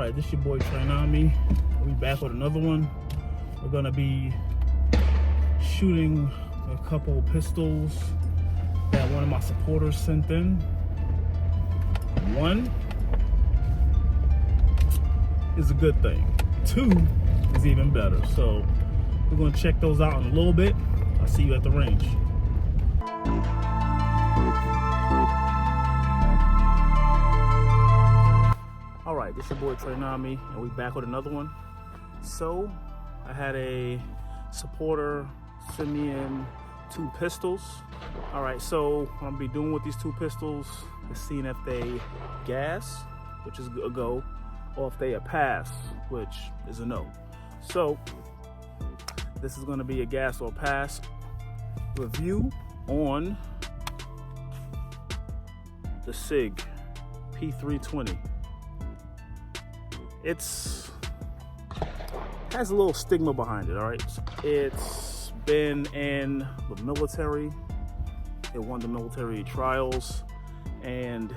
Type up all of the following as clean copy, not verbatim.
Alright, this your boy Trinami. We back with another one. We're gonna be shooting a couple pistols that one of my supporters sent in. One is a good thing. Two is even better. So we're gonna check those out in a little bit. I'll see you at the range. Alright, this your boy Trinami, and we back with another one. So I had a supporter send me in 2 pistols. Alright, so what I'm gonna be doing with these 2 pistols is seeing if they gas, which is a go, or if they a pass, which is a no. So this is gonna be a gas or pass review on the Sig P320. It's has a little stigma behind it, all right? It's been in the military. It won the military trials, and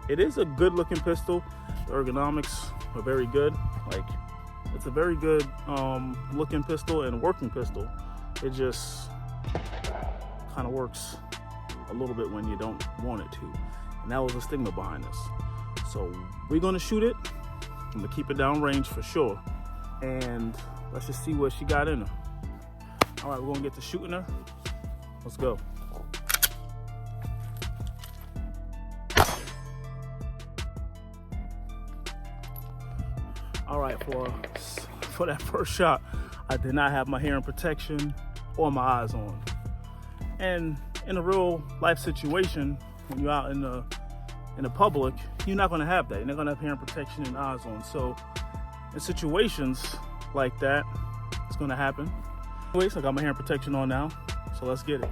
it is a good looking pistol. The ergonomics are very good. Like, it's a very good looking pistol and working pistol. It just kind of works a little bit when you don't want it to. And that was the stigma behind this. So we're gonna shoot it. I'm gonna keep it down range for sure. And let's just see what she got in her. All right, we're gonna get to shooting her. Let's go. All right, for that first shot, I did not have my hearing protection or my eyes on. And in a real life situation, when you're out in the public, you're not going to have that. You're not going to have hearing protection and eyes on. So in situations like that, it's going to happen. Anyways, I got my hearing protection on now, so let's get it.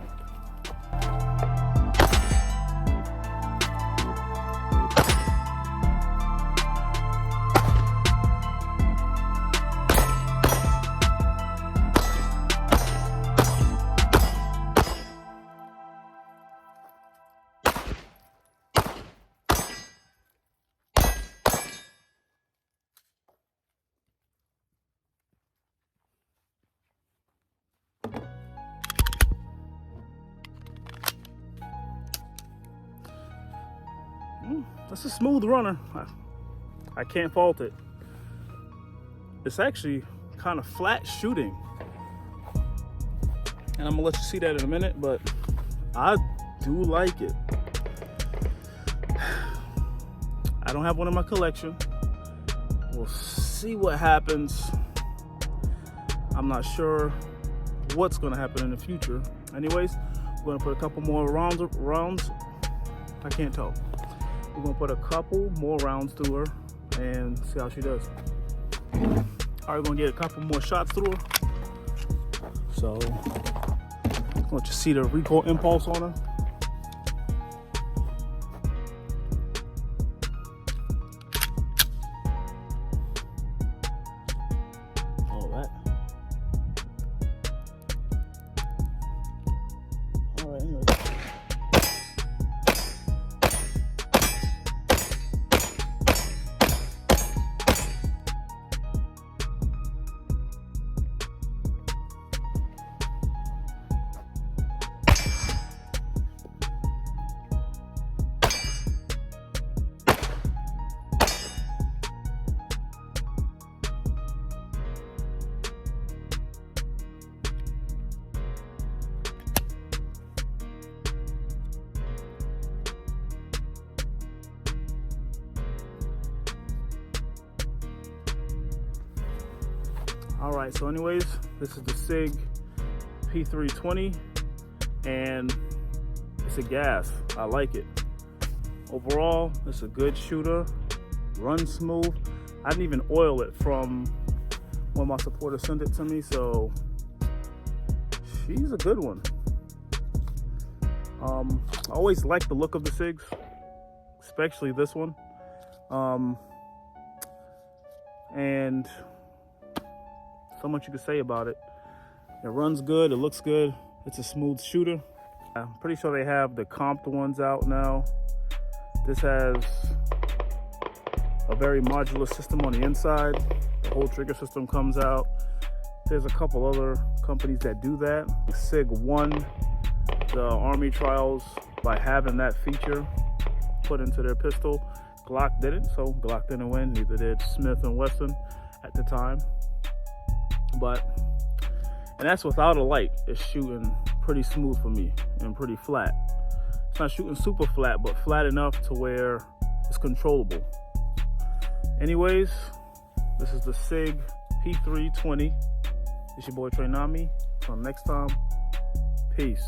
That's a smooth runner. I can't fault it. It's actually kind of flat shooting. And I'm gonna let you see that in a minute, but I do like it. I don't have one in my collection. We'll see what happens. I'm not sure what's gonna happen in the future. Anyways, we're gonna put a couple more rounds. I can't talk. We're gonna put a couple more rounds through her and see how she does. All right, we're gonna get a couple more shots through her. So, I'm gonna just see the recoil impulse on her. All right. All right, anyway. All right, so anyways, this is the Sig P320, and it's a gas. I like it. Overall, it's a good shooter, runs smooth. I didn't even oil it from when my supporter sent it to me, so she's a good one. I always like the look of the Sigs, especially this one. And so much you can say about it. It runs good, it looks good, it's a smooth shooter. I'm pretty sure they have the comped ones out now. This has a very modular system on the inside. The whole trigger system comes out. There's a couple other companies that do that. Sig won the Army trials by having that feature put into their pistol. Glock didn't, so Glock didn't win. Neither did Smith & Wesson at the time. And that's without a light. It's shooting pretty smooth for me and pretty flat. It's not shooting super flat, but flat enough to where it's controllable. Anyways, this is the Sig P320. It's your boy Trey Nami. Until next time, peace.